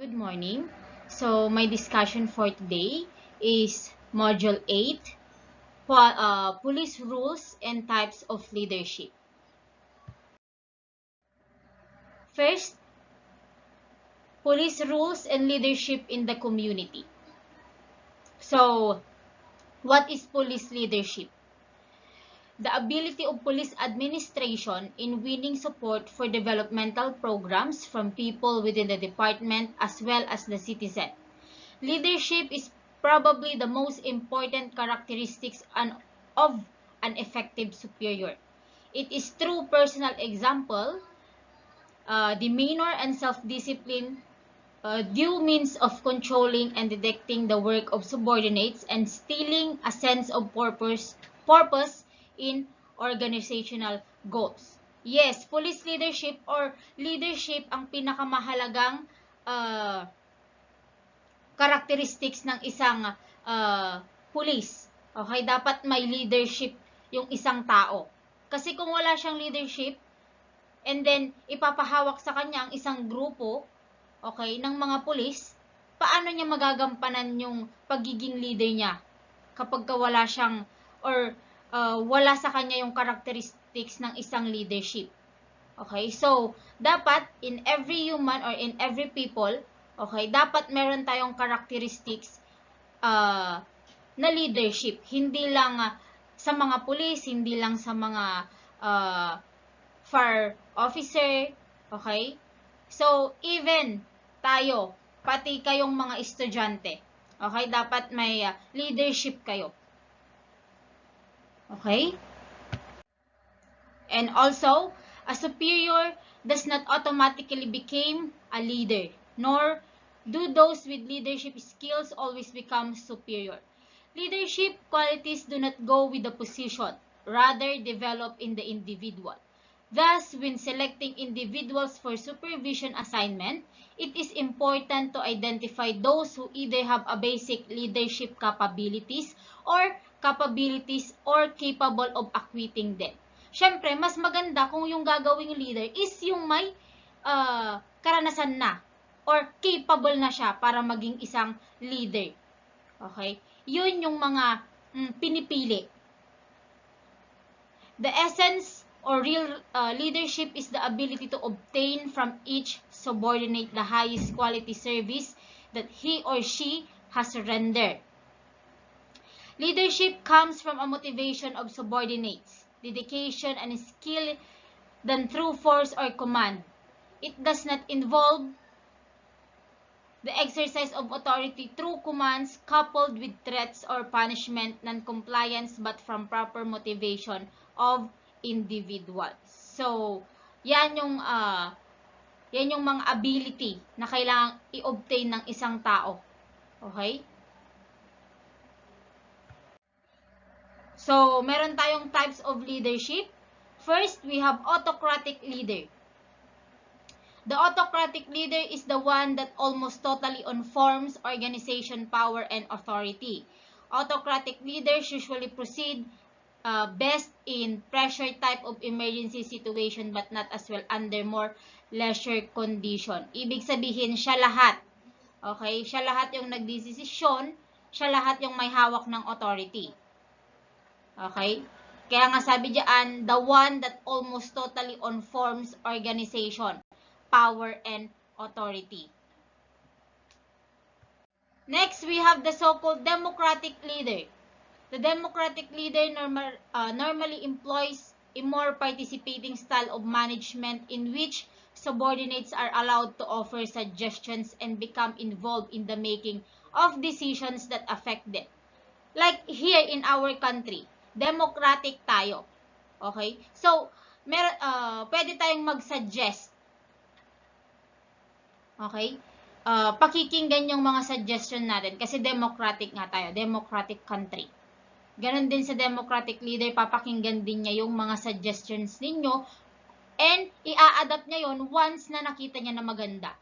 Good morning. So, my discussion for today is Module 8, Police Rules and Types of Leadership. First, police rules and leadership in the community. So, what is police leadership? The ability of police administration in winning support for developmental programs from people within the department as well as the citizen. Leadership is probably the most important characteristics of an effective superior. It is through personal example, demeanor, and self-discipline, due means of controlling and detecting the work of subordinates and instilling a sense of purpose in organizational goals. Yes, police leadership or leadership ang pinakamahalagang characteristics ng isang police. Okay, dapat may leadership yung isang tao. Kasi kung wala siyang leadership, and then ipapahawak sa kanya ang isang grupo, okay, ng mga pulis, paano niya magagampanan yung pagiging leader niya kapag wala siyang or wala sa kanya yung characteristics ng isang leadership. Okay, so dapat in every human or in every people, okay, dapat meron tayong characteristics na leadership. Hindi lang sa mga pulis, hindi lang sa mga fire officer, okay? So, even tayo, pati kayong mga estudyante, okay? Dapat may leadership kayo. Okay? And also, a superior does not automatically become a leader, nor do those with leadership skills always become superior. Leadership qualities do not go with the position, rather develop in the individual. Thus, when selecting individuals for supervision assignment, it is important to identify those who either have a basic leadership capabilities or capable of acquitting them. Siyempre, mas maganda kung yung gagawing leader is yung may karanasan na or capable na siya para maging isang leader. Okay? Yun yung mga pinipili. The essence or real leadership is the ability to obtain from each subordinate the highest quality service that he or she has rendered. Leadership comes from a motivation of subordinates, dedication and skill than through force or command. It does not involve the exercise of authority through commands coupled with threats or punishment, non-compliance, but from proper motivation of individuals. So, yan yung mga ability na kailangang i-obtain ng isang tao. Okay? So, meron tayong types of leadership. First, we have autocratic leader. The autocratic leader is the one that almost totally informs organization power and authority. Autocratic leaders usually proceed best in pressure type of emergency situation but not as well under more leisure condition. Ibig sabihin, siya lahat. Okay? Siya lahat yung nagdesisyon, siya lahat yung may hawak ng authority. Okay? Kaya nga sabi diyan, the one that almost totally informs organization, power, and authority. Next, we have the so-called democratic leader. The democratic leader normally employs a more participating style of management in which subordinates are allowed to offer suggestions and become involved in the making of decisions that affect them. Like here in our country, democratic tayo. Okay? So, pwede tayong mag-suggest. Okay? Pakikinggan yung mga suggestion natin kasi democratic nga tayo, democratic country. Ganon din sa democratic leader, papakinggan din niya yung mga suggestions ninyo and i-a-adapt niya yon once na nakita niya na maganda.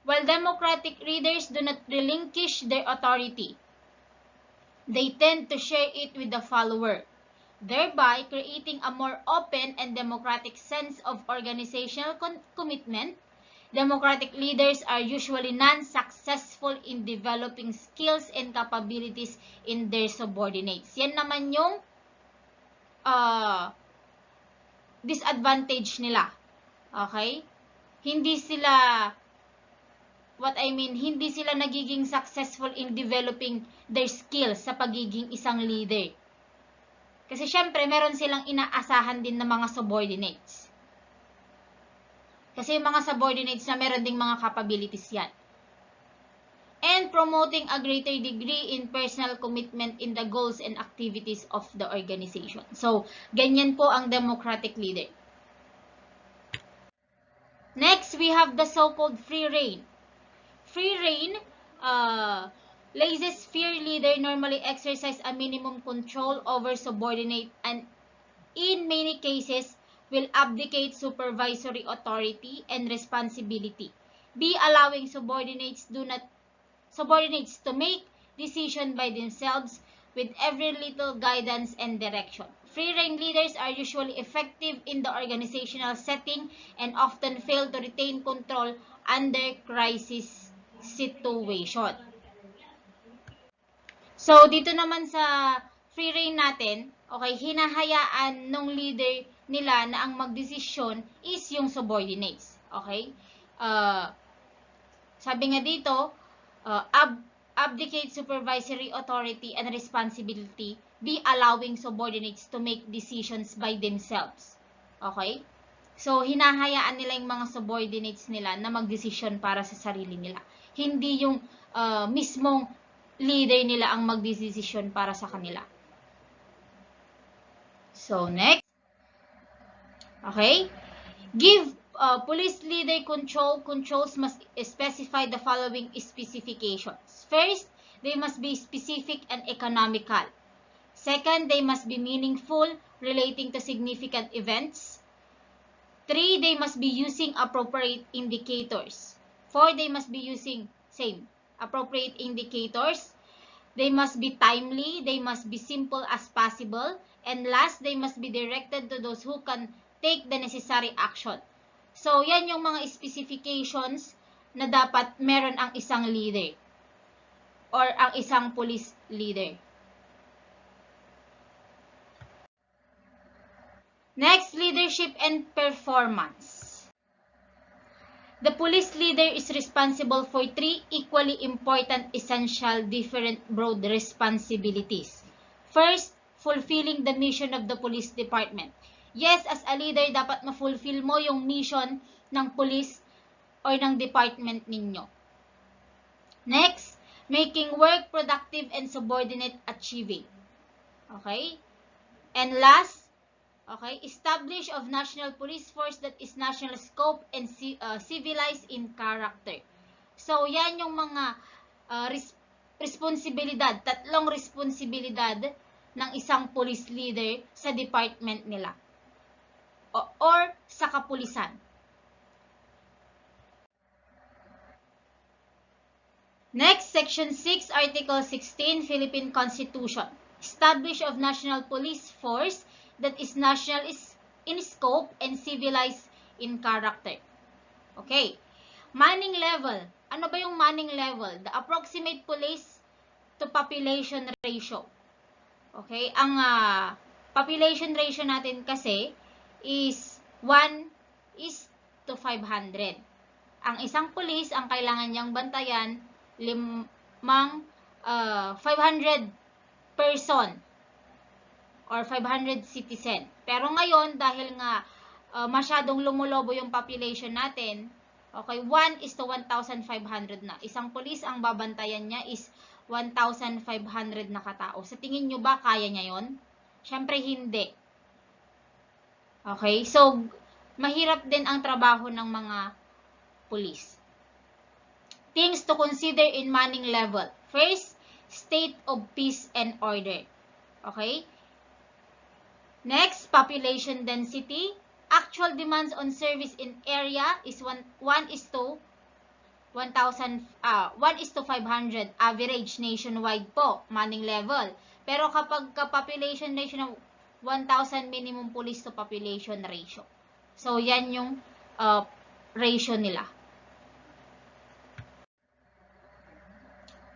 While democratic leaders do not relinquish their authority, they tend to share it with the follower, thereby creating a more open and democratic sense of organizational commitment. democratic leaders are usually non-successful in developing skills and capabilities in their subordinates. Yan naman yung disadvantage nila. Okay? Hindi sila nagiging successful in developing their skills sa pagiging isang leader. Kasi syempre, meron silang inaasahan din ng mga subordinates. Kasi yung mga subordinates na meron ding mga capabilities yan. And promoting a greater degree in personal commitment in the goals and activities of the organization. So, ganyan po ang democratic leader. Next, we have the so-called free reign. Free reign, laissez-faire leader normally exercise a minimum control over subordinate and in many cases will abdicate supervisory authority and responsibility, allowing subordinates to make decisions by themselves with every little guidance and direction. Free-rein leaders are usually effective in the organizational setting and often fail to retain control under crisis situation. So, dito naman sa free reign natin, okay, hinahayaan nung leader nila na ang magdesisyon is yung subordinates. Okay? Sabi nga dito, abdicate supervisory authority and responsibility, allowing subordinates to make decisions by themselves. Okay? So, hinahayaan nila yung mga subordinates nila na magdesisyon para sa sarili nila. Hindi yung mismong leader nila ang magdesisyon para sa kanila. So, next. Okay? Give police leader controls must specify the following specifications. First, they must be specific and economical. Second, they must be meaningful, relating to significant events. 3, they must be using appropriate indicators. 4, they must be using appropriate indicators. They must be timely, they must be simple as possible, and last, they must be directed to those who can take the necessary action. So, yan yung mga specifications na dapat meron ang isang leader or ang isang police leader. Next, leadership and performance. The police leader is responsible for 3 equally important, essential, different, broad responsibilities. First, fulfilling the mission of the police department. Yes, as a leader, dapat ma-fulfill mo yung mission ng police or ng department ninyo. Next, making work productive and subordinate achieving. Okay? And last, okay, establish of national police force that is national scope and civilized in character. So, yan yung mga responsibilidad, 3 responsibilidad ng isang police leader sa department nila or sa kapulisan. Next, Section 6, Article 16, Philippine Constitution. Establish of national police force that is national in scope and civilized in character. Okay. Manning level. Ano ba yung manning level? The approximate police to population ratio. Okay. Ang population ratio natin kasi is 1:500. Ang isang police, ang kailangan niyang bantayan, 500 person or 500 citizen. Pero ngayon, dahil nga masyadong lumulobo yung population natin, okay, 1:1,500 na. Isang police, ang babantayan niya is 1,500 na katao. Sa tingin nyo ba, kaya niya yon? Syempre, hindi. Okay, so, mahirap din ang trabaho ng mga police. Things to consider in manning level. First, state of peace and order. Okay? Next, population density. Actual demands on service in area is 1:500 average nationwide po, manning level. Pero kapag population ratio ng 1,000 minimum police to population ratio. So, yan yung ratio nila.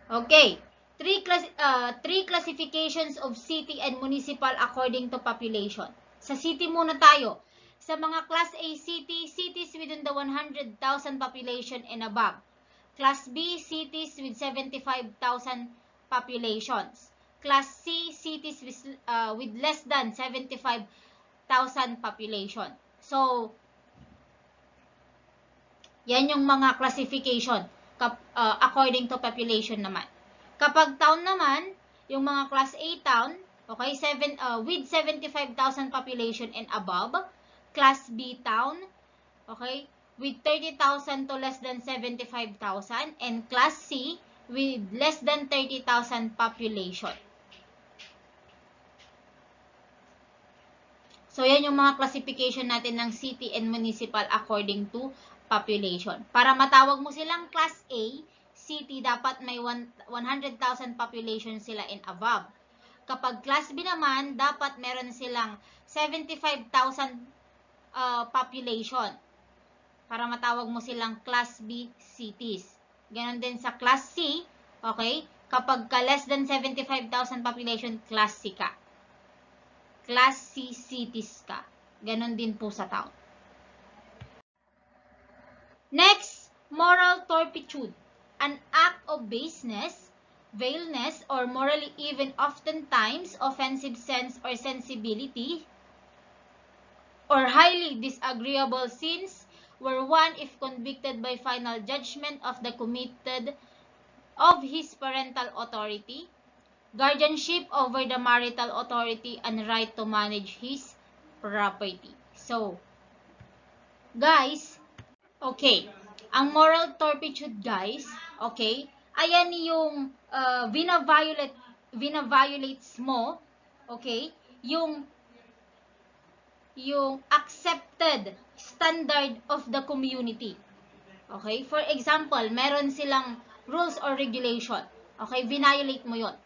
Okay. Three classifications of city and municipal according to population. Sa city muna tayo. Sa mga Class A city, cities within the 100,000 population and above. Class B, cities with 75,000 populations. Class C, cities with less than 75,000 population. So, yan yung mga classification according to population naman. Kapag town naman, yung mga Class A town, okay, with 75,000 population and above. Class B town, okay, with 30,000 to less than 75,000. And Class C, with less than 30,000 population. So, yan yung mga classification natin ng city and municipal according to population. Para matawag mo silang Class A, city, dapat may 100,000 population sila and above. Kapag Class B naman, dapat meron silang 75,000 population. Para matawag mo silang Class B cities. Ganon din sa Class C, okay? Kapag less than 75,000 population, Class C ka. Class C cities ka. Ganon din po sa town. Next, moral turpitude. An act of baseness, vileness, or morally even oftentimes offensive sense or sensibility, or highly disagreeable sins, where one, if convicted by final judgment of the committed of his parental authority, guardianship over the marital authority, and right to manage his property. So, guys, okay, ang moral turpitude, guys, okay, ayan yung vina-violates mo, okay, yung accepted standard of the community. Okay? For example, meron silang rules or regulation. Okay? Violate mo yon.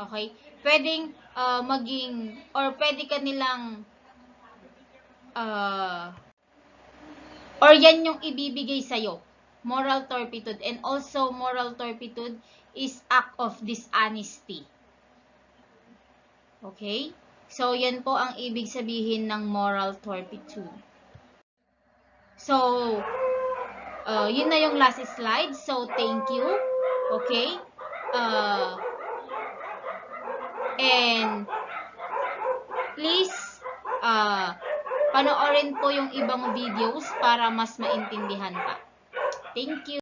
Okay? Pwedeng pwede ka nilang or yan yung ibibigay sa'yo. Moral turpitude. And also, moral turpitude is act of dishonesty. Okay? So, yan po ang ibig sabihin ng moral turpitude. So, yun na yung last slide. So, thank you. Okay? And, please, panoorin po yung ibang videos para mas maintindihan pa. Thank you.